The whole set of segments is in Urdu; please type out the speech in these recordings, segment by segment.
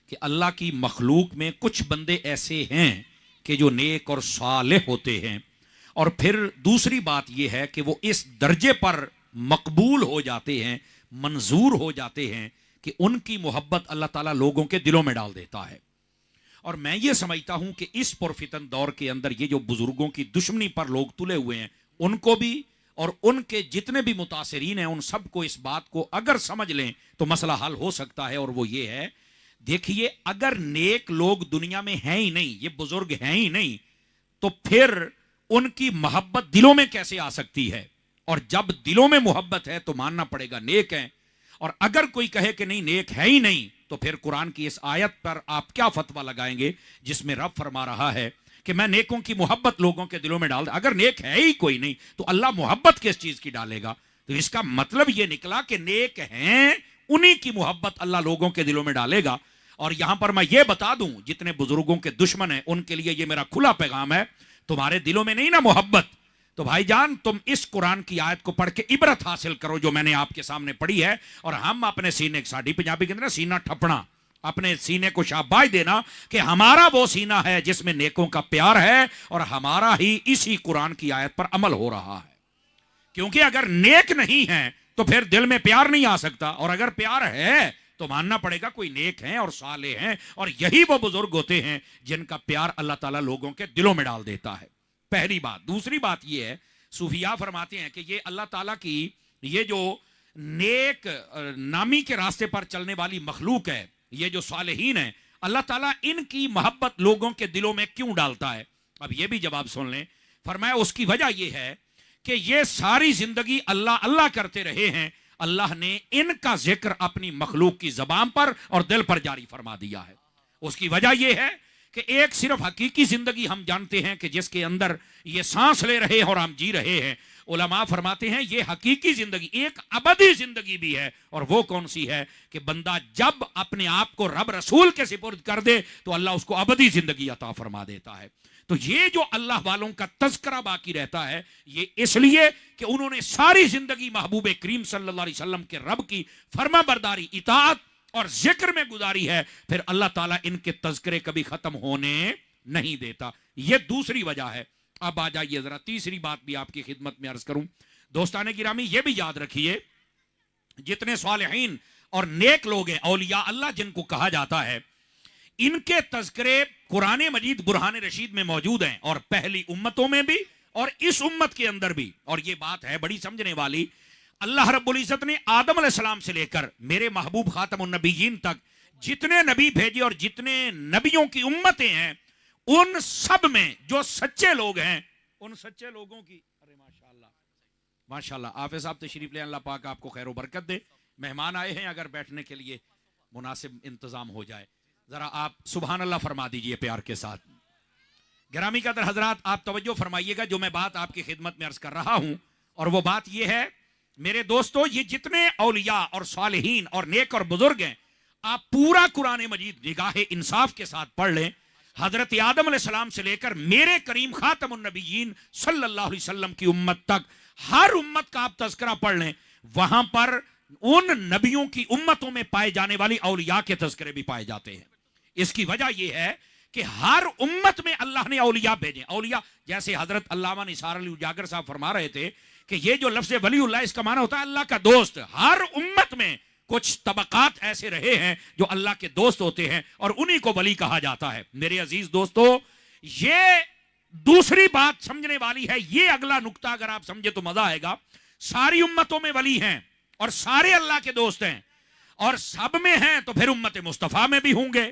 کہ اللہ کی مخلوق میں کچھ بندے ایسے ہیں کہ جو نیک اور صالح ہوتے ہیں، اور پھر دوسری بات یہ ہے کہ وہ اس درجے پر مقبول ہو جاتے ہیں، منظور ہو جاتے ہیں کہ ان کی محبت اللہ تعالیٰ لوگوں کے دلوں میں ڈال دیتا ہے۔ اور میں یہ سمجھتا ہوں کہ اس پرفتن دور کے اندر یہ جو بزرگوں کی دشمنی پر لوگ تلے ہوئے ہیں، ان کو بھی اور ان کے جتنے بھی متاثرین ہیں ان سب کو اس بات کو اگر سمجھ لیں تو مسئلہ حل ہو سکتا ہے، اور وہ یہ ہے، دیکھیے اگر نیک لوگ دنیا میں ہیں ہی نہیں، یہ بزرگ ہیں ہی نہیں، تو پھر ان کی محبت دلوں میں کیسے آ سکتی ہے؟ اور جب دلوں میں محبت ہے تو ماننا پڑے گا نیک ہیں، اور اگر کوئی کہے کہ نہیں نیک ہے ہی نہیں، تو پھر قرآن کی اس آیت پر آپ کیا فتویٰ لگائیں گے جس میں رب فرما رہا ہے کہ میں نیکوں کی محبت لوگوں کے دلوں میں ڈال دوں؟ اگر نیک ہے ہی کوئی نہیں تو اللہ محبت کس چیز کی ڈالے گا؟ تو اس کا مطلب یہ نکلا کہ نیک ہیں انہی کی محبت اللہ لوگوں کے دلوں میں ڈالے گا۔ اور یہاں پر میں یہ بتا دوں، جتنے بزرگوں کے دشمن ہیں ان کے لیے یہ میرا کھلا پیغام ہے، تمہارے دلوں میں نہیں نا محبت، تو بھائی جان تم اس قرآن کی آیت کو پڑھ کے عبرت حاصل کرو جو میں نے آپ کے سامنے پڑھی ہے، اور ہم اپنے سینے ساڑھی پنجابی کے اندر سینہ ٹھپنا، اپنے سینے کو شاباش دینا کہ ہمارا وہ سینہ ہے جس میں نیکوں کا پیار ہے، اور ہمارا ہی اسی قرآن کی آیت پر عمل ہو رہا ہے۔ کیونکہ اگر نیک نہیں ہے تو پھر دل میں پیار نہیں آ سکتا، اور اگر پیار ہے تو ماننا پڑے گا کوئی نیک ہیں اور صالح ہیں، اور یہی وہ بزرگ ہوتے ہیں جن کا پیار اللہ تعالیٰ لوگوں کے دلوں میں ڈال دیتا ہے۔ پہلی بات۔ دوسری بات یہ ہے، صوفیاء فرماتے ہیں کہ یہ اللہ تعالیٰ کی یہ جو نیک نامی کے راستے پر چلنے والی مخلوق ہے، یہ جو صالحین ہیں، اللہ تعالیٰ ان کی محبت لوگوں کے دلوں میں کیوں ڈالتا ہے؟ اب یہ بھی جواب سن لیں۔ فرمایا اس کی وجہ یہ ہے کہ یہ ساری زندگی اللہ اللہ کرتے رہے ہیں، اللہ نے ان کا ذکر اپنی مخلوق کی زبان پر اور دل پر جاری فرما دیا ہے۔ اس کی وجہ یہ ہے کہ ایک صرف حقیقی زندگی ہم جانتے ہیں کہ جس کے اندر یہ سانس لے رہے ہیں اور ہم جی رہے ہیں، علماء فرماتے ہیں یہ حقیقی زندگی ایک ابدی زندگی بھی ہے، اور وہ کون سی ہے کہ بندہ جب اپنے آپ کو رب رسول کے سپرد کر دے تو اللہ اس کو ابدی زندگی عطا فرما دیتا ہے۔ تو یہ جو اللہ والوں کا تذکرہ باقی رہتا ہے، یہ اس لیے کہ انہوں نے ساری زندگی محبوب کریم صلی اللہ علیہ وسلم کے رب کی فرما برداری، اطاعت اور ذکر میں گزاری ہے، پھر اللہ تعالیٰ ان کے تذکرے کبھی ختم ہونے نہیں دیتا۔ یہ دوسری وجہ ہے۔ اب آ جائیے ذرا تیسری بات بھی آپ کی خدمت میں عرض کروں۔ دوستان گرامی یہ بھی یاد رکھیے، جتنے صالحین اور نیک لوگ ہیں، اولیاء اللہ جن کو کہا جاتا ہے، ان کے تذکرے قرآن مجید برہان رشید میں موجود ہیں، اور پہلی امتوں میں بھی اور اس امت کے اندر بھی۔ اور یہ بات ہے بڑی سمجھنے والی، اللہ رب العزت نے آدم علیہ السلام سے لے کر میرے محبوب خاتم النبیین تک جتنے نبی بھیجے اور جتنے نبیوں کی امتیں ہیں، ان سب میں جو سچے لوگ ہیں، ان سچے لوگوں کی ماشاءاللہ حافظ صاحب تشریف لے، اللہ پاک آپ کو خیر و برکت دے۔ مہمان آئے ہیں، اگر بیٹھنے کے لیے مناسب انتظام ہو جائے، ذرا آپ سبحان اللہ فرما دیجئے پیار کے ساتھ۔ گرامی قدر حضرات، آپ توجہ فرمائیے گا جو میں بات آپ کی خدمت میں عرض کر رہا ہوں، اور وہ بات یہ ہے میرے دوستو، یہ جتنے اولیاء اور صالحین اور نیک اور بزرگ ہیں، آپ پورا قرآن مجید نگاہ انصاف کے ساتھ پڑھ لیں، حضرت آدم علیہ السلام سے لے کر میرے کریم خاتم النبیین صلی اللہ علیہ وسلم کی امت تک، ہر امت کا آپ تذکرہ پڑھ لیں، وہاں پر ان نبیوں کی امتوں میں پائے جانے والی اولیاء کے تذکرے بھی پائے جاتے ہیں۔ اس کی وجہ یہ ہے کہ ہر امت میں اللہ نے اولیاء بھیجے۔ اولیاء جیسے حضرت علامہ نثار علی اجاگر صاحب فرما رہے تھے کہ یہ جو لفظ ولی اللہ، اس کا معنی ہوتا ہے اللہ کا دوست۔ ہر امت میں کچھ طبقات ایسے رہے ہیں جو اللہ کے دوست ہوتے ہیں، اور انہی کو ولی کہا جاتا ہے۔ میرے عزیز دوستو، یہ دوسری بات سمجھنے والی ہے۔ یہ اگلا نقطہ اگر آپ سمجھے تو مزہ آئے گا۔ ساری امتوں میں ولی ہیں اور سارے اللہ کے دوست ہیں، اور سب میں ہیں تو پھر امت مصطفیٰ میں بھی ہوں گے۔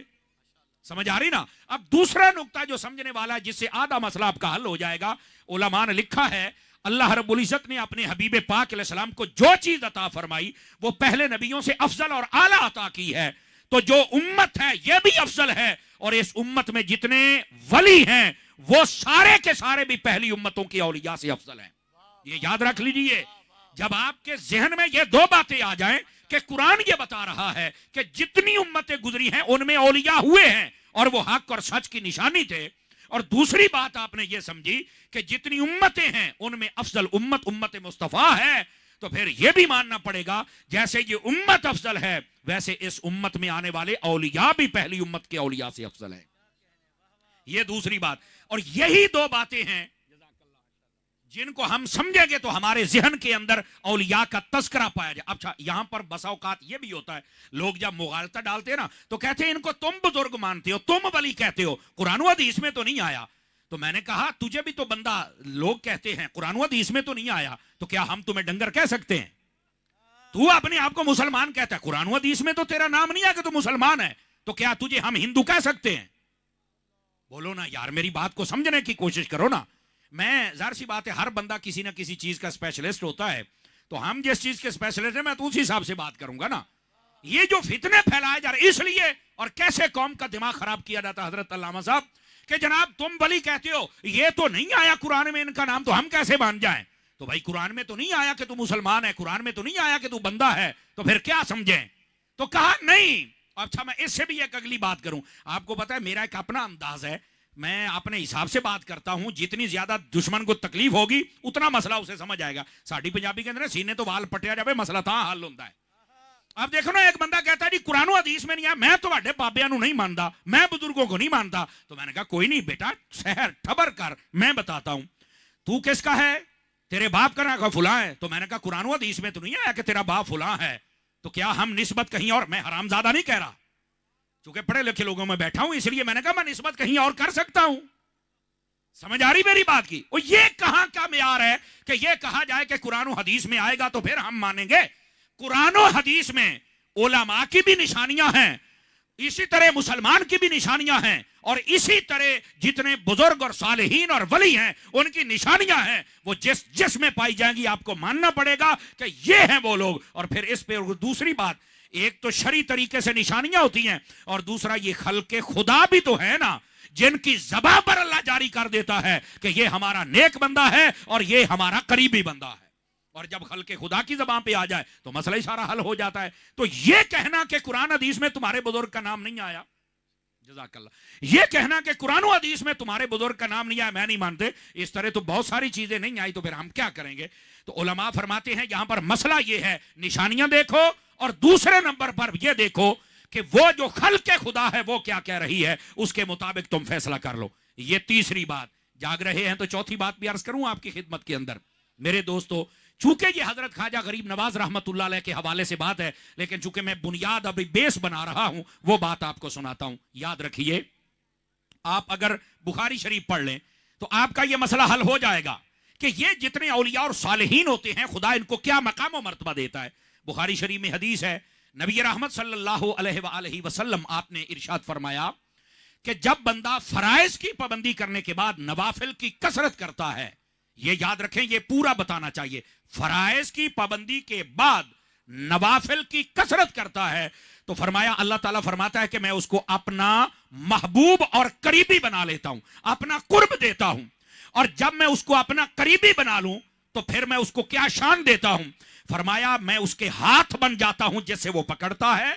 سمجھ آ رہی نا؟ اب دوسرا نقطہ جو سمجھنے والا ہے، جس سے آدھا مسئلہ آپ کا حل ہو جائے گا، علماء نے لکھا ہے اللہ رب العزت نے اپنے حبیب پاک علیہ السلام کو جو چیز عطا فرمائی وہ پہلے نبیوں سے افضل اور اعلیٰ عطا کی ہے، تو جو امت ہے یہ بھی افضل ہے، اور اس امت میں جتنے ولی ہیں وہ سارے کے سارے بھی پہلی امتوں کی اولیاء سے افضل ہیں۔ یہ یاد رکھ لیجئے، جب آپ کے ذہن میں یہ دو باتیں آ جائیں کہ قرآن یہ بتا رہا ہے کہ جتنی امتیں گزری ہیں ان میں اولیاء ہوئے ہیں اور وہ حق اور سچ کی نشانی تھے، اور دوسری بات آپ نے یہ سمجھی کہ جتنی امتیں ہیں ان میں افضل امت امت مصطفیٰ ہے، تو پھر یہ بھی ماننا پڑے گا جیسے یہ امت افضل ہے ویسے اس امت میں آنے والے اولیاء بھی پہلی امت کے اولیاء سے افضل ہیں. یہ دوسری بات. اور یہی دو باتیں ہیں جن کو ہم سمجھیں گے تو ہمارے ذہن کے اندر اولیاء کا تذکرہ پایا جائے. اچھا یہاں پر بسا اوقات یہ بھی ہوتا ہے لوگ جب مغالطہ ڈالتے ہیں نا تو کہتے ہیں ان کو تم بزرگ مانتے ہو, تم ولی کہتے ہو, قرآن و حدیث میں تو نہیں آیا. تو میں نے کہا تجھے بھی تو بندہ لوگ کہتے ہیں قرآن و حدیث میں تو نہیں آیا, تو کیا ہم تمہیں ڈنگر کہہ سکتے ہیں؟ تو اپنے آپ کو مسلمان کہتا ہے, قرآن و حدیث میں تو تیرا نام نہیں ہے کہ تو مسلمان ہے, تو کیا تجھے ہم ہندو کہہ سکتے ہیں؟ بولو نا یار, میری بات کو سمجھنے کی کوشش کرو نا. میں ظاہر سی بات ہے ہر بندہ کسی نہ کسی چیز کا اسپیشلسٹ ہوتا ہے, تو ہم جس چیز کے اسپیشلسٹ ہیں میں تو اسی حساب سے بات کروں گا نا. یہ جو فتنے پھیلائے جا رہے اس لیے, اور کیسے قوم کا دماغ خراب کیا جاتا حضرت علامہ صاحب کہ جناب تم ولی کہتے ہو, یہ تو نہیں آیا قرآن میں ان کا نام, تو ہم کیسے مان جائیں؟ تو بھائی قرآن میں تو نہیں آیا کہ تو مسلمان ہے, قرآن میں تو نہیں آیا کہ تو بندہ ہے, تو پھر کیا سمجھیں؟ تو کہا نہیں. اچھا میں اس سے بھی ایک اگلی بات کروں. آپ کو پتا ہے میرا ایک اپنا انداز ہے, میں اپنے حساب سے بات کرتا ہوں, جتنی زیادہ دشمن کو تکلیف ہوگی اتنا مسئلہ اسے سمجھ آئے گا. ساڑھی پنجابی کے اندر سینے تو وال پٹیا جائے مسئلہ تھا حل ہوتا ہے. اب دیکھو نا ایک بندہ کہتا ہے جی قرآن و حدیث میں نہیں ہے, میں تو اڈے بابیاں نو نہیں مانتا, میں بزرگوں کو نہیں مانتا. تو میں نے کہا کوئی نہیں بیٹا سحر ٹھبر کر, میں بتاتا ہوں تو کس کا ہے, تیرے باپ کا نا فلاں ہے. تو میں نے کہا قرآن و حدیث میں تو نہیں آیا کہ تیرا باپ فلاں ہے, تو کیا ہم نسبت کہیں اور, میں حرام زادہ نہیں کہہ رہا, چونکہ پڑھے لکھے لوگوں میں بیٹھا ہوں اس لیے میں نے کہا میں نسبت کہیں اور کر سکتا ہوں. سمجھ آ رہی میری بات کی؟ اور یہ کہاں کا معیار ہے کہ یہ کہا جائے کہ قرآن و حدیث میں آئے گا تو پھر ہم مانیں گے؟ قرآن و حدیث میں علماء کی بھی نشانیاں ہیں, اسی طرح مسلمان کی بھی نشانیاں ہیں, اور اسی طرح جتنے بزرگ اور صالحین اور ولی ہیں ان کی نشانیاں ہیں. وہ جس میں پائی جائیں گی آپ کو ماننا پڑے گا کہ یہ ہیں وہ لوگ. اور پھر اس پہ دوسری بات, ایک تو شرعی طریقے سے نشانیاں ہوتی ہیں, اور دوسرا یہ خلق خدا بھی تو ہے نا, جن کی زبان پر اللہ جاری کر دیتا ہے کہ یہ ہمارا نیک بندہ ہے اور یہ ہمارا قریبی بندہ ہے. اور جب خلق خدا کی زبان پہ آ جائے تو مسئلہ ہی سارا حل ہو جاتا ہے. تو یہ کہنا کہ قرآن حدیث میں تمہارے بزرگ کا نام نہیں آیا, جزاک اللہ, یہ کہنا کہ قرآن و حدیث میں تمہارے بزرگ کا نام نہیں آیا میں نہیں مانتے, اس طرح تو بہت ساری چیزیں نہیں آئی, تو پھر ہم کیا کریں گے؟ تو علماء فرماتے ہیں یہاں پر مسئلہ یہ ہے, نشانیاں دیکھو اور دوسرے نمبر پر یہ دیکھو کہ وہ جو خلق خدا ہے وہ کیا کہہ رہی ہے, اس کے مطابق تم فیصلہ کر لو. یہ تیسری بات. جاگ رہے ہیں تو چوتھی بات بھی عرض کروں آپ کی خدمت کے اندر. میرے دوستو, چونکہ یہ حضرت خواجہ غریب نواز رحمت اللہ علیہ کے حوالے سے بات ہے, لیکن چونکہ میں بنیاد ابھی بیس بنا رہا ہوں وہ بات آپ کو سناتا ہوں. یاد رکھیے, آپ اگر بخاری شریف پڑھ لیں تو آپ کا یہ مسئلہ حل ہو جائے گا کہ یہ جتنے اولیاء اور صالحین ہوتے ہیں خدا ان کو کیا مقام و مرتبہ دیتا ہے. بخاری شریف میں حدیث ہے, نبی رحمت صلی اللہ علیہ وآلہ وسلم آپ نے ارشاد فرمایا کہ جب بندہ فرائض کی پابندی کرنے کے بعد نوافل کی کثرت کرتا ہے, یہ یاد رکھیں یہ پورا بتانا چاہیے, فرائض کی پابندی کے بعد نوافل کی کثرت کرتا ہے تو فرمایا اللہ تعالیٰ فرماتا ہے کہ میں اس کو اپنا محبوب اور قریبی بنا لیتا ہوں, اپنا قرب دیتا ہوں. اور جب میں اس کو اپنا قریبی بنا لوں تو پھر میں اس کو کیا شان دیتا ہوں؟ فرمایا میں اس کے ہاتھ بن جاتا ہوں جس سے وہ پکڑتا ہے,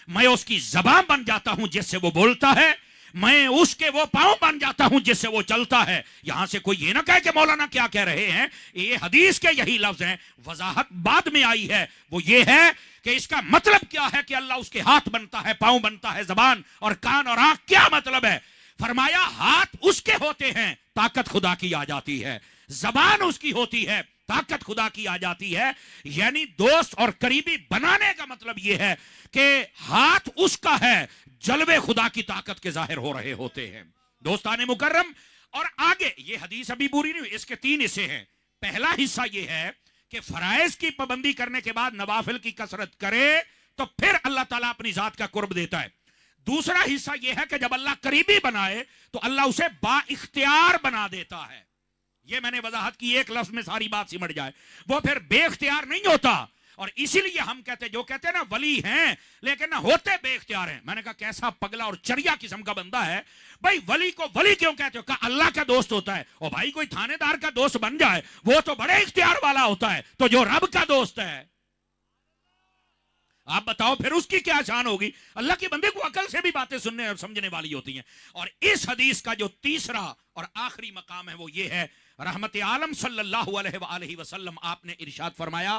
میں اس کی زبان بن جاتا ہوں جس سے وہ بولتا ہے, میں اس کے وہ پاؤں بن جاتا ہوں جس سے وہ چلتا ہے. یہاں سے کوئی یہ نہ کہے کہ مولانا کیا کہہ رہے ہیں, یہ حدیث کے یہی لفظ ہیں, وضاحت بعد میں آئی ہے. وہ یہ ہے کہ اس کا مطلب کیا ہے کہ اللہ اس کے ہاتھ بنتا ہے, پاؤں بنتا ہے, زبان اور کان اور آنکھ. کیا مطلب ہے؟ فرمایا ہاتھ اس کے ہوتے ہیں, طاقت خدا کی آ جاتی ہے, زبان اس کی ہوتی ہے, طاقت خدا کی آ جاتی ہے. یعنی دوست اور قریبی بنانے کا مطلب یہ ہے کہ ہاتھ اس کا ہے, جلوے خدا کی طاقت کے ظاہر ہو رہے ہوتے ہیں. دوستان مکرم, اور آگے یہ حدیث ابھی پوری نہیں ہوئی, اس کے 3 حصے ہیں. پہلا حصہ یہ ہے کہ فرائض کی پابندی کرنے کے بعد نوافل کی کثرت کرے تو پھر اللہ تعالیٰ اپنی ذات کا قرب دیتا ہے. دوسرا حصہ یہ ہے کہ جب اللہ قریبی بنائے تو اللہ اسے با اختیار بنا دیتا ہے. یہ میں نے وضاحت کی, ایک لفظ میں ساری بات سمٹ جائے. وہ پھر بے اختیار نہیں ہوتا, اور اسی لیے ہم کہتے جو کہتے ہیں نا ولی ہیں لیکن نہ ہوتے بے اختیار ہیں. میں نے کہا کیسا پگلا اور چریا قسم کا بندہ ہے بھائی, ولی کو ولی کیوں کہتے ہو؟ کہا اللہ کا دوست ہوتا ہے. اور بھائی کوئی تھانے دار کا دوست بن جائے وہ تو بڑے اختیار والا ہوتا ہے, تو جو رب کا دوست ہے آپ بتاؤ پھر اس کی کیا شان ہوگی؟ اللہ کے بندے کو عقل سے بھی باتیں سننے اور سمجھنے والی ہوتی ہیں. اور اس حدیث کا جو تیسرا اور آخری مقام ہے وہ یہ ہے, رحمت عالم صلی اللہ علیہ وآلہ وسلم آپ نے ارشاد فرمایا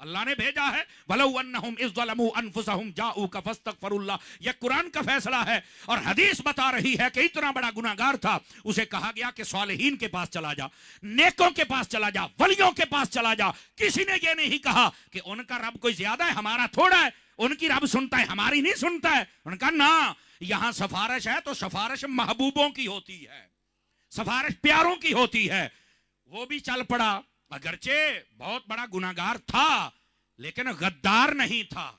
اللہ نے بھیجا ہے وَلَوْ أَنَّهُمْ إِذْ ظَلَمُوا أَنفُسَهُمْ جَاءُوكَ فَاسْتَغْفَرُوا اللَّهَ، یہ قرآن کا فیصلہ ہے، اور حدیث بتا رہی ہے کہ اتنا بڑا گناہگار تھا، اسے کہا گیا کہ صالحین کے پاس چلا جا، نیکوں کے پاس چلا جا، ولیوں کے پاس چلا جا۔ کسی نے یہ نہیں کہا کہ ان کا رب کوئی زیادہ ہے ہمارا تھوڑا ہے، ان کی رب سنتا ہے ہماری نہیں سنتا ہے۔ ان کا نا، یہاں سفارش ہے تو سفارش محبوبوں کی ہوتی ہے، سفارش پیاروں کی ہوتی ہے۔ وہ بھی چل پڑا، اگرچہ بہت بڑا گناہگار تھا لیکن غدار نہیں تھا،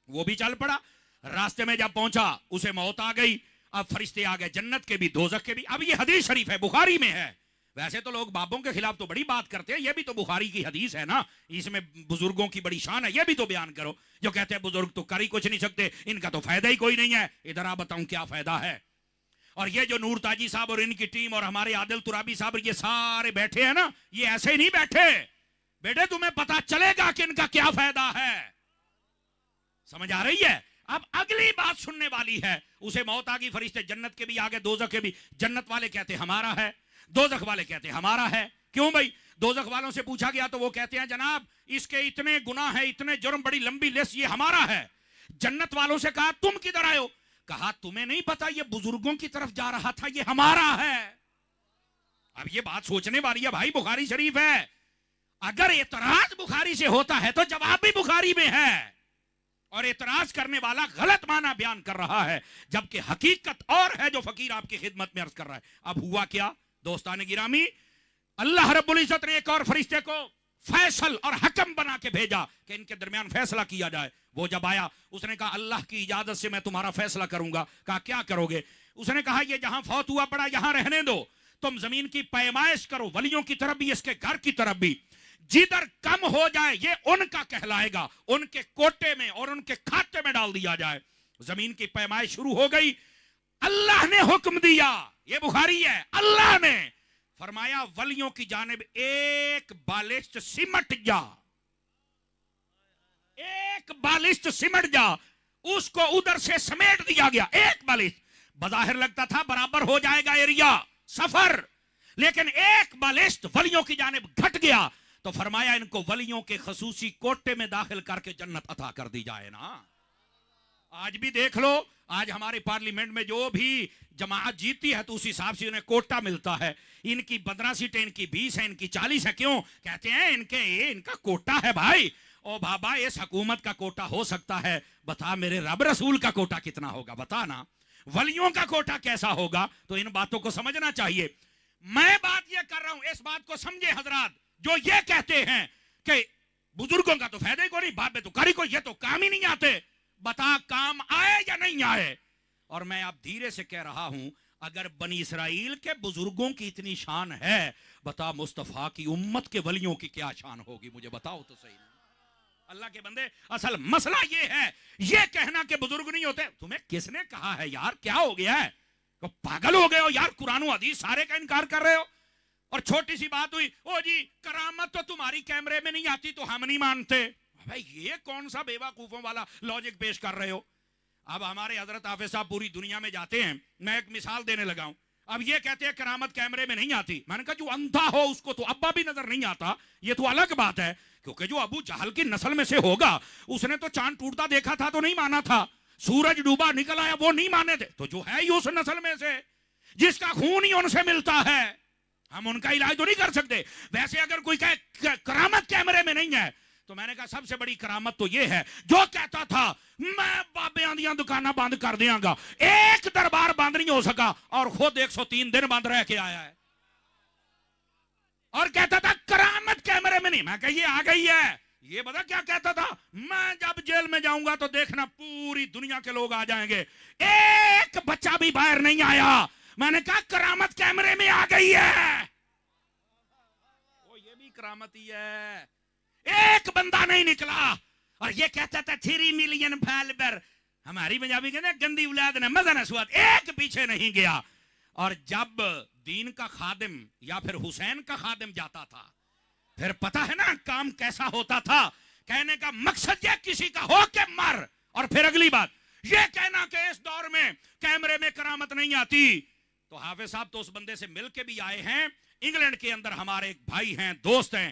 وہ بھی چل پڑا۔ راستے میں جب پہنچا اسے موت آ گئی، اب فرشتے آ گئے جنت کے بھی دوزخ کے بھی۔ اب یہ حدیث شریف ہے، بخاری میں ہے۔ ویسے تو لوگ بابوں کے خلاف تو بڑی بات کرتے ہیں، یہ بھی تو بخاری کی حدیث ہے نا، اس میں بزرگوں کی بڑی شان ہے، یہ بھی تو بیان کرو۔ جو کہتے ہیں بزرگ تو کر ہی کچھ نہیں سکتے، ان کا تو فائدہ ہی کوئی نہیں ہے، ادھر آپ بتاؤں کیا فائدہ ہے۔ اور یہ جو نور تاجی صاحب اور ان کی ٹیم اور ہمارے عادل ترابی صاحب یہ سارے بیٹھے ہیں نا، یہ ایسے ہی نہیں بیٹھے بیٹے، تمہیں پتا چلے گا کہ ان کا کیا فائدہ ہے۔ سمجھ آ رہی ہے؟ اب اگلی بات سننے والی ہے۔ اسے موت آ گئی، فرشتے جنت کے بھی آگے دوزخ کے بھی۔ جنت والے کہتے ہمارا ہے، دوزخ والے کہتے ہمارا ہے۔ کیوں بھائی؟ دوزخ والوں سے پوچھا گیا تو وہ کہتے ہیں جناب اس کے اتنے گناہ ہیں، اتنے جرم، بڑی لمبی لسٹ، یہ ہمارا ہے۔ جنت والوں سے کہا تم کدھر آئے ہو؟ کہا تمہیں نہیں پتا یہ بزرگوں کی طرف جا رہا تھا، یہ ہمارا ہے۔ اب یہ بات سوچنے والی ہے بھائی، بخاری شریف ہے، اگر اعتراض بخاری سے ہوتا ہے تو جواب بھی بخاری میں ہے، اور اعتراض کرنے والا غلط معنی بیان کر رہا ہے، جبکہ حقیقت اور ہے جو فقیر آپ کی خدمت میں عرض کر رہا ہے۔ اب ہوا کیا دوستان گرامی؟ اللہ رب العزت نے ایک اور فرشتے کو فیصل اور حکم بنا کے بھیجا کہ ان کے درمیان فیصلہ کیا جائے۔ وہ جب آیا اس نے کہا اللہ کی اجازت سے میں تمہارا فیصلہ کروں گا۔ کہا کیا کرو گے؟ اس نے کہا یہ جہاں فوت ہوا پڑا یہاں رہنے دو، تم زمین کی پیمائش کرو، ولیوں کی طرف بھی اس کے گھر کی طرف بھی، جدھر کم ہو جائے یہ ان کا کہلائے گا، ان کے کوٹے میں اور ان کے کھاتے میں ڈال دیا جائے۔ زمین کی پیمائش شروع ہو گئی، اللہ نے حکم دیا، یہ بخاری ہے، اللہ نے فرمایا ولیوں کی جانب ایک بالشت سمٹ جا، ایک بالشت سمٹ جا، اس کو ادھر سے سمیٹ دیا گیا۔ ایک بالشت بظاہر لگتا تھا برابر ہو جائے گا ایریا سفر، لیکن ایک بالشت ولیوں کی جانب گھٹ گیا تو فرمایا ان کو ولیوں کے خصوصی کوٹے میں داخل کر کے جنت عطا کر دی جائے نا۔ آج بھی دیکھ لو، آج ہمارے پارلیمنٹ میں جو بھی جماعت جیتی ہے تو اس حساب سے انہیں کوٹا ملتا ہے۔ ان کی 15 سیٹیں، ان کی 20 ہیں، ان کی 40 ہیں۔ کیوں کہتے ہیں ان کا کوٹا ہے بھائی؟ او بابا اس حکومت کا کوٹا ہو سکتا ہے، بتا میرے رب رسول کا کوٹا کتنا ہوگا، بتا نا، ولیوں کا کوٹا کیسا ہوگا؟ تو ان باتوں کو سمجھنا چاہیے۔ میں بات یہ کر رہا ہوں، اس بات کو سمجھے حضرات، جو یہ کہتے ہیں کہ بزرگوں کا تو فائدہ ہی کوئی نہیں، باپ میں تو کری کو، یہ تو کام ہی نہیں آتے، بتا کام آئے یا نہیں آئے؟ اور میں اب دھیرے سے کہہ رہا ہوں، اگر بنی اسرائیل کے بزرگوں کی اتنی شان ہے، بتا مصطفیٰ کی امت کے ولیوں کی کیا شان ہوگی؟ مجھے بتاؤ تو صحیح۔ اللہ کے بندے، اصل مسئلہ یہ ہے، یہ کہنا کہ بزرگ نہیں ہوتے، تمہیں کس نے کہا ہے یار؟ کیا ہو گیا ہے؟ پاگل ہو گئے ہو یار؟ قرآن و حدیث سارے کا انکار کر رہے ہو۔ اور چھوٹی سی بات ہوئی، او جی کرامت تو تمہاری کیمرے میں نہیں آتی تو ہم نہیں مانتے۔ بھائی یہ کون سا بے وقوفوں والا لاجک پیش کر رہے ہو؟ اب ہمارے حضرت حافظ صاحب پوری دنیا میں جاتے ہیں، میں ایک مثال دینے لگا ہوں۔ اب یہ کہتے ہیں کرامت کیمرے میں نہیں آتی، میں نے کہا جو اندھا ہو اس کو تو ابا بھی نظر نہیں آتا، یہ تو الگ بات ہے، کیونکہ جو ابو جہل کی نسل میں سے ہوگا اس نے تو چاند ٹوٹتا دیکھا تھا تو نہیں مانا تھا، سورج ڈوبا نکل آیا وہ نہیں مانے تھے، تو جو ہے ہی اس نسل میں سے، جس کا خون ہی ان سے ملتا ہے، ہم ان کا علاج تو نہیں کر سکتے۔ ویسے اگر کوئی کہے کرامت کیمرے میں نہیں ہے تو میں نے کہا سب سے بڑی کرامت تو یہ ہے، جو کہتا تھا میں بابیاں دیاں دکاناں بند کر دیاں گا، ایک دربار بند نہیں ہو سکا اور خود 103 دن بند رہ کے آیا ہے، اور کہتا تھا کرامت کیمرے میں نہیں۔ میں کہا یہ آ گئی ہے، یہ بتا کیا کہتا تھا، میں جب جیل میں جاؤں گا تو دیکھنا پوری دنیا کے لوگ آ جائیں گے، ایک بچہ بھی باہر نہیں آیا۔ میں نے کہا کرامت کیمرے میں آ گئی ہے، وہ یہ بھی کرامت ہی ہے، ایک بندہ نہیں نکلا۔ اور یہ کہتا تھا 3 ملین فالوور، ہماری پنجابی کہتے ہیں گندی اولاد نے مزہ نہ سواد، ایک پیچھے نہیں گیا۔ اور جب دین کا خادم یا پھر حسین کا خادم جاتا تھا پھر پتا ہے نا کام کیسا ہوتا تھا، کہنے کا مقصد یہ کسی کا ہو کے مر، اور پھر اگلی بات یہ کہنا کہ اس دور میں کیمرے میں کرامت نہیں آتی۔ تو حافظ صاحب تو اس بندے سے مل کے بھی آئے ہیں، انگلینڈ کے اندر ہمارے ایک بھائی ہیں، دوست ہیں،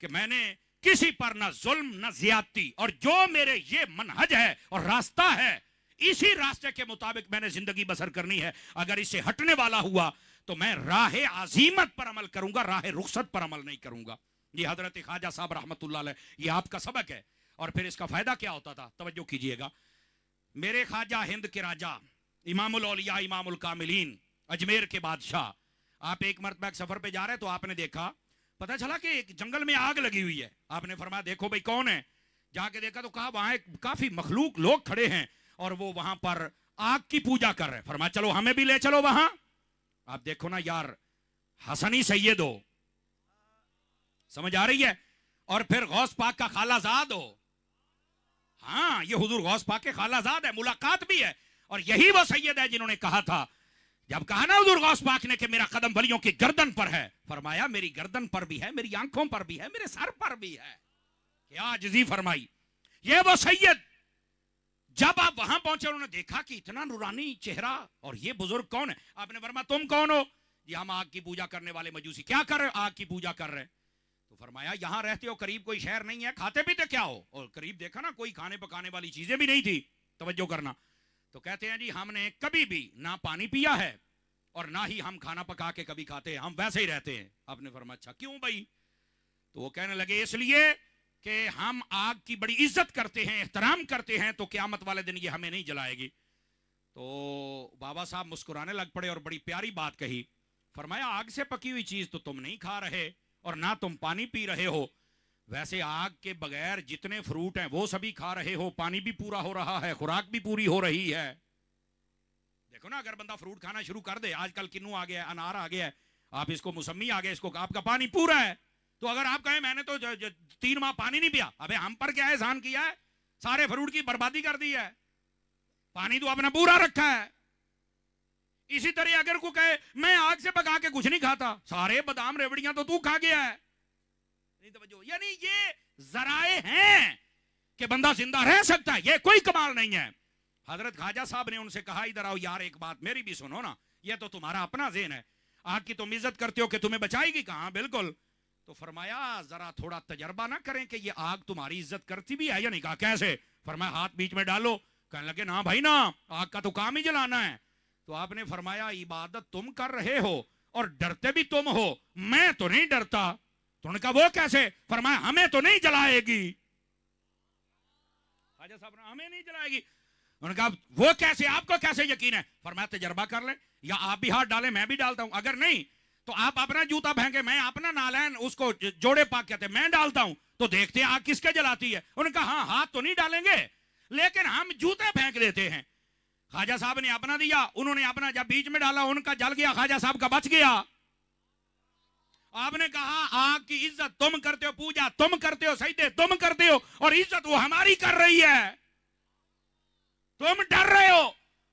کہ میں نے کسی پر نہ ظلم نہ زیادتی، اور جو میرے یہ منہج ہے اور راستہ ہے اسی راستے کے مطابق میں نے زندگی بسر کرنی ہے. اگر اسے ہٹنے والا ہوا تو میں راہ عزیمت پر عمل کروں گا، راہ رخصت پر عمل نہیں کروں گا. یہ حضرت خواجہ صاحب رحمت اللہ علیہ، یہ آپ کا سبق ہے. اور پھر اس کا فائدہ کیا ہوتا تھا، توجہ کیجئے گا. میرے خواجہ ہند کے راجہ، امام الاولیاء امام الکاملین، اجمیر کے بادشاہ، آپ ایک مرتبہ ایک سفر پہ جا رہے تو آپ نے دیکھا، پتہ چلا کہ ایک جنگل میں آگ لگی ہوئی ہے. آپ نے فرمایا دیکھو بھئی کون ہے. جا کے دیکھا تو کہا وہاں ایک کافی مخلوق لوگ کھڑے ہیں اور وہ وہاں پر آگ کی پوجا کر رہے ہیں. فرمایا چلو ہمیں بھی لے چلو وہاں. آپ دیکھو نا یار، حسنی سید ہو، سمجھ آ رہی ہے، اور پھر غوث پاک کا خالہ زاد ہو. ہاں یہ حضور غوث پاک کے خالہ زاد ہے، ملاقات بھی ہے. اور یہی وہ سید ہے جنہوں نے کہا تھا، جب کہا نا حضور غوث پاک نے کہ میرا قدم ولیوں کی گردن پر ہے، فرمایا میری گردن پر بھی ہے، میری آنکھوں پر بھی ہے، میرے سر پر بھی ہے. کیا عجزی فرمائی. یہ وہ سید، جب آپ وہاں پہنچے انہوں نے دیکھا کہ اتنا نورانی چہرہ اور یہ بزرگ کون ہے. آپ نے فرمایا تم کون ہو؟ یہ ہم آگ کی پوجا کرنے والے مجوسی. کیا کر رہے؟ آگ کی پوجا کر رہے. تو فرمایا یہاں رہتے ہو، قریب کوئی شہر نہیں ہے، کھاتے پیتے کیا ہو؟ اور قریب دیکھا نا کوئی کھانے پکانے والی چیزیں بھی نہیں تھی. توجہ کرنا. تو کہتے ہیں جی ہم نے کبھی بھی نہ پانی پیا ہے اور نہ ہی ہم کھانا پکا کے کبھی کھاتے ہیں، ہم ویسے ہی رہتے ہیں. آپ نے فرمایا اچھا کیوں بھائی؟ تو وہ کہنے لگے اس لیے کہ ہم آگ کی بڑی عزت کرتے ہیں، احترام کرتے ہیں، تو قیامت والے دن یہ ہمیں نہیں جلائے گی. تو بابا صاحب مسکرانے لگ پڑے اور بڑی پیاری بات کہی. فرمایا آگ سے پکی ہوئی چیز تو تم نہیں کھا رہے اور نہ تم پانی پی رہے ہو، ویسے آگ کے بغیر جتنے فروٹ ہیں وہ سبھی کھا رہے ہو، پانی بھی پورا ہو رہا ہے، خوراک بھی پوری ہو رہی ہے. دیکھو نا اگر بندہ فروٹ کھانا شروع کر دے، آج کل کنو آ گیا ہے، انار آ گیا ہے، آپ اس کو موسمی آ گیا، اس کو آپ کا پانی پورا ہے. تو اگر آپ کہیں میں نے تو 3 ماہ پانی نہیں پیا، ابے ہم پر کیا احسان کیا ہے، سارے فروٹ کی بربادی کر دی ہے، پانی تو آپ نے پورا رکھا ہے. اسی طرح اگر کوئی کہے میں آگ سے پکا کے کچھ نہیں کھاتا، سارے بادام ریوڑیاں تو تو کھا گیا ہے. نہیں توجہ، یعنی یہ ذرائع ہیں کہ بندہ زندہ رہ سکتا ہے، یہ کوئی کمال نہیں ہے. حضرت خواجہ صاحب نے ان سے کہا ادھر آؤ یار، ایک بات میری بھی سنو نا، یہ تو تمہارا اپنا ذہن ہے، آگ کی تم عزت کرتے ہو کہ تمہیں بچائے گی. کہاں بالکل. تو فرمایا ذرا تھوڑا تجربہ نہ کریں کہ یہ آگ تمہاری عزت کرتی بھی ہے یا نہیں. کہا کیسے؟ فرمایا ہاتھ بیچ میں ڈالو. کہنے لگے نا بھائی نا، آگ کا تو کام ہی جلانا ہے. تو آپ نے فرمایا عبادت تم کر رہے ہو اور ڈرتے بھی تم ہو، میں تو نہیں ڈرتا. تو انہوں نے کہا وہ کیسے؟ فرمایا ہمیں تو نہیں جلائے گی. خواجہ صاحب نے ہمیں نہیں جلائے گی. انہوں نے کہا وہ کیسے، آپ کو کیسے یقین ہے؟ فرمایا تجربہ کر لیں، یا آپ بھی ہاتھ ڈالیں میں بھی ڈالتا ہوں، اگر نہیں تو آپ اپنا جوتا پھینکے، میں اپنا نالین اس کو جوڑے پاک کہتے ہیں میں ڈالتا ہوں، تو دیکھتے ہیں آگ کس کے جلاتی ہے. انہوں نے کہا ہاں ہاتھ تو نہیں ڈالیں گے لیکن ہم جوتے پھینک دیتے ہیں. خواجہ صاحب نے اپنا دیا، انہوں نے اپنا جب بیچ میں ڈالا ان کا جل گیا، خواجہ صاحب کا بچ گیا. آپ نے کہا آگ کی عزت تم کرتے ہو، پوجا تم کرتے ہو، سجدے تم کرتے ہو، اور عزت وہ ہماری کر رہی ہے، تم ڈر رہے ہو.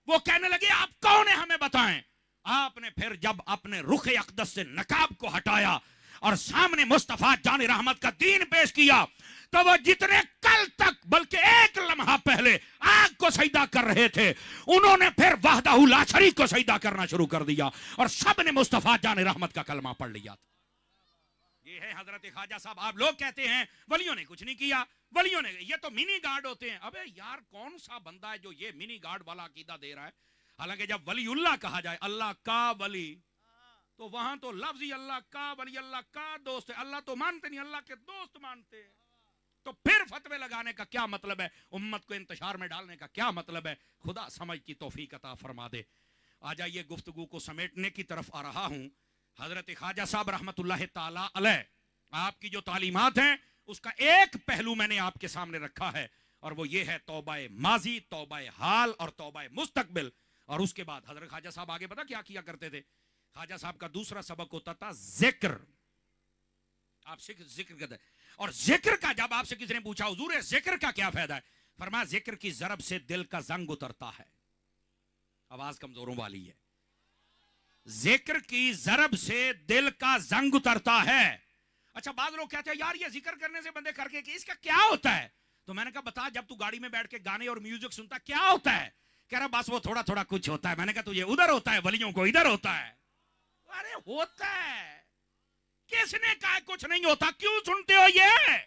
وہ کہنے لگے آپ کون ہیں ہمیں بتائیں. آپ نے پھر جب اپنے رخ اقدس سے نقاب کو ہٹایا اور سامنے مصطفیٰ جان رحمت کا دین پیش کیا، تو وہ جتنے کل تک بلکہ ایک لمحہ پہلے آگ کو سجدہ کر رہے تھے، انہوں نے پھر وحدہ لا شریک کو سجدہ کرنا شروع کر دیا اور سب نے مصطفیٰ جان رحمت کا کلمہ پڑھ لیا. یہ ہے حضرت خواجہ صاحب. آپ لوگ کہتے ہیں ولیوں نے کچھ نہیں کیا، ولیوں نے یہ تو منی گارڈ ہوتے ہیں. ابے یار کون سا بندہ ہے جو یہ منی گارڈ والا عقیدہ دے رہا ہے؟ حالانکہ جب ولی اللہ کہا جائے، اللہ کا ولی، تو وہاں تو لفظ ہی اللہ کا ولی، اللہ کا دوست ہے. اللہ تو مانتے نہیں، اللہ کے دوست مانتے ہیں. تو پھر فتوے لگانے کا کیا مطلب ہے؟ امت کو انتشار میں ڈالنے کا کیا مطلب ہے؟ خدا سمجھ کی توفیق عطا فرما دے. آ جائیے گفتگو کو سمیٹنے کی طرف آ رہا ہوں. حضرت خواجہ صاحب رحمت اللہ تعالی علیہ، آپ کی جو تعلیمات ہیں اس کا ایک پہلو میں نے آپ کے سامنے رکھا ہے، اور وہ یہ ہے توبہ ماضی، توبہ حال اور توبہ مستقبل. اور اس کے بعد حضرت خواجہ صاحب آگے پتا کیا کیا کرتے تھے؟ خواجہ صاحب کا دوسرا سبق ہوتا تھا ذکر. آپ ذکر کرتے ہیں، اور ذکر کا جب آپ سے کسی نے پوچھا حضور ذکر کا کیا فائدہ ہے، فرمایا ذکر کی ضرب سے دل کا زنگ اترتا ہے. آواز کمزوروں والی ہے. ذکر کی ضرب سے دل کا زنگ اترتا ہے. اچھا بعض لوگ کہتے ہیں یار یہ ذکر کرنے سے بندے کر کے کہ اس کا کیا ہوتا ہے؟ تو میں نے کہا بتا، جب تو گاڑی میں بیٹھ کے گانے اور میوزک سنتا کیا ہوتا ہے؟ کہہ رہا بس وہ تھوڑا تھوڑا کچھ ہوتا ہے. میں نے کہا تجھے ادھر ہوتا ہے، ولیوں کو ادھر ہوتا ہے. ارے ہوتا ہے. کس نے کہا کچھ نہیں ہوتا؟ کیوں سنتے ہو یہ؟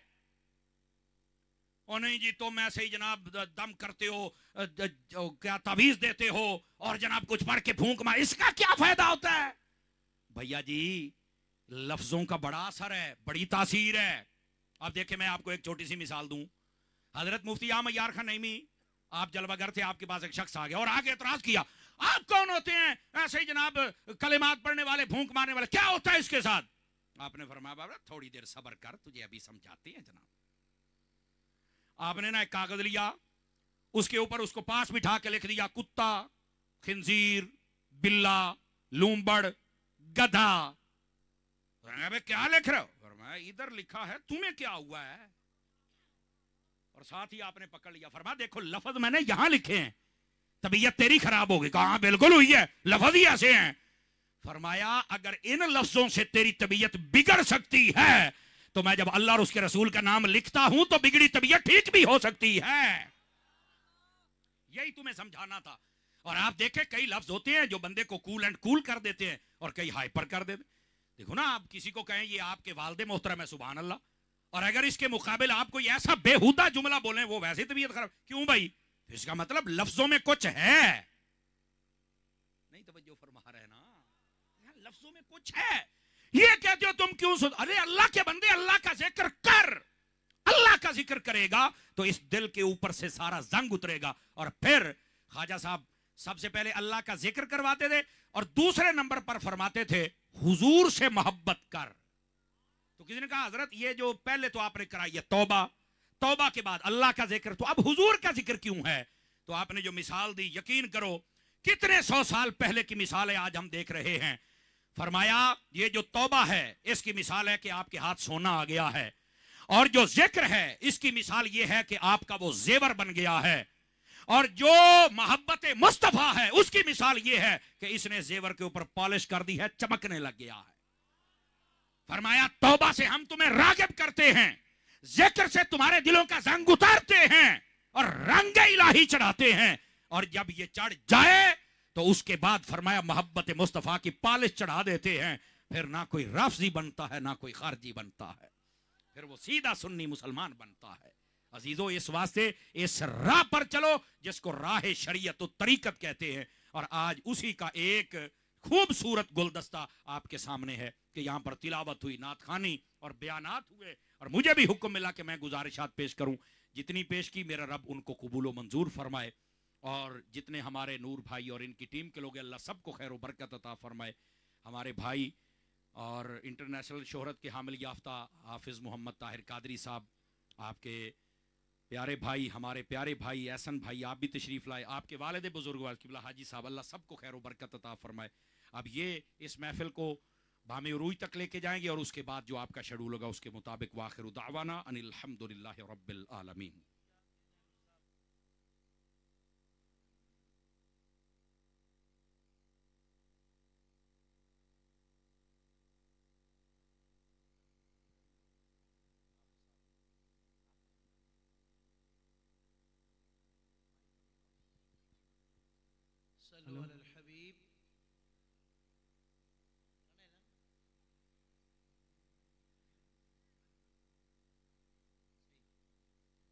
اور نہیں جی تم ایسے ہی جناب دم کرتے ہو، کیا تعویذ دیتے ہو اور جناب کچھ پڑھ کے پھونک مار، اس کا کیا فائدہ ہوتا ہے؟ بھیا جی لفظوں کا بڑا اثر ہے، بڑی تاثیر ہے۔ اب دیکھیں میں آپ کو ایک چھوٹی سی مثال دوں۔ حضرت مفتی عام عیار خان نعیمی، آپ جلوہ گر تھے، آپ کے پاس ایک شخص آ گیا اور آگے اعتراض کیا، آپ کون ہوتے ہیں ایسے ہی جناب کلمات پڑھنے والے، پھونک مارنے والے، کیا ہوتا ہے اس کے ساتھ؟ آپ نے فرمایا بابا تھوڑی دیر صبر کر، تجھے ابھی سمجھاتے ہیں جناب۔ آپ نے نا ایک کاغذ لیا، اس کے اوپر اس کو پاس بٹھا کے لکھ دیا کتا، خنزیر، بلا، لومبڑ، گدھا۔ کیا لکھ رہے ہو؟ فرمایا ادھر لکھا ہے، تمہیں کیا ہوا ہے؟ اور ساتھ ہی آپ نے پکڑ لیا، فرمایا دیکھو لفظ میں نے یہاں لکھے ہیں، طبیعت تیری خراب ہوگی۔ کہاں بالکل ہوئی ہے، لفظ ہی ایسے ہیں۔ فرمایا اگر ان لفظوں سے تیری طبیعت بگڑ سکتی ہے تو میں جب اللہ اور اس کے رسول کا نام لکھتا ہوں تو بگڑی طبیعت ٹھیک بھی ہو سکتی ہے۔ یہی تمہیں سمجھانا تھا۔ اور آپ دیکھیں کئی لفظ ہوتے ہیں جو بندے کو کول اینڈ کول کر دیتے ہیں اور کئی ہائپر کر دیتے ہیں۔ دیکھو نا آپ کسی کو کہیں یہ آپ کے والد محترم ہے، سبحان اللہ، اور اگر اس کے مقابل آپ کو ایسا بےہودہ جملہ بولیں وہ ویسے طبیعت خراب، کیوں بھائی؟ اس کا مطلب لفظوں میں کچھ ہے۔ نہیں توجہ فرما رہے نا، لفظوں میں کچھ ہے۔ یہ کہتے ہو تم کیوں سن، ارے اللہ کے بندے اللہ کا ذکر کر، اللہ کا ذکر کرے گا تو اس دل کے اوپر سے سارا زنگ اترے گا۔ اور پھر خواجہ صاحب سب سے پہلے اللہ کا ذکر کرواتے تھے اور دوسرے نمبر پر فرماتے تھے حضور سے محبت کر۔ تو کسی نے کہا حضرت یہ جو پہلے تو آپ نے کرائی ہے توبہ، توبہ کے بعد اللہ کا ذکر، تو اب حضور کا ذکر کیوں ہے؟ تو آپ نے جو مثال دی، یقین کرو کتنے 100 سال پہلے کی مثالیں آج ہم دیکھ رہے ہیں۔ فرمایا یہ جو توبہ ہے اس کی مثال ہے کہ آپ کے ہاتھ سونا آ گیا ہے، اور جو ذکر ہے اس کی مثال یہ ہے کہ آپ کا وہ زیور بن گیا ہے، اور جو محبت مصطفیٰ ہے اس کی مثال یہ ہے کہ اس نے زیور کے اوپر پالش کر دی ہے، چمکنے لگ گیا ہے۔ فرمایا توبہ سے ہم تمہیں راغب کرتے ہیں، ذکر سے تمہارے دلوں کا زنگ اتارتے ہیں اور رنگ الہی چڑھاتے ہیں، اور جب یہ چڑھ جائے تو اس کے بعد فرمایا محبت مصطفیٰ کی پالش چڑھا دیتے ہیں، پھر نہ کوئی رافضی بنتا ہے نہ کوئی خارجی بنتا ہے، پھر وہ سیدھا سنی مسلمان بنتا ہے۔ عزیزو اس واسطے اس راہ پر چلو جس کو راہ شریعت و طریقت کہتے ہیں، اور آج اسی کا ایک خوبصورت گلدستہ آپ کے سامنے ہے کہ یہاں پر تلاوت ہوئی، نعت خوانی اور بیانات ہوئے، اور مجھے بھی حکم ملا کہ میں گزارشات پیش کروں۔ جتنی پیش کی میرا رب ان کو قبول و منظور فرمائے، اور جتنے ہمارے نور بھائی اور ان کی ٹیم کے لوگ اللہ سب کو خیر و برکت عطا فرمائے۔ ہمارے بھائی اور انٹرنیشنل شہرت کے حامل یافتہ حافظ محمد طاہر قادری صاحب، آپ کے پیارے بھائی، ہمارے پیارے بھائی احسن بھائی، آپ بھی تشریف لائے، آپ کے والد بزرگ قبلہ حاجی صاحب، اللہ سب کو خیر و برکت عطا فرمائے۔ اب یہ اس محفل کو بام عروج تک لے کے جائیں گے، اور اس کے بعد جو آپ کا شیڈول ہوگا اس کے مطابق وآخر دعوانا ان الحمدللہ رب العالمین۔ صلو علی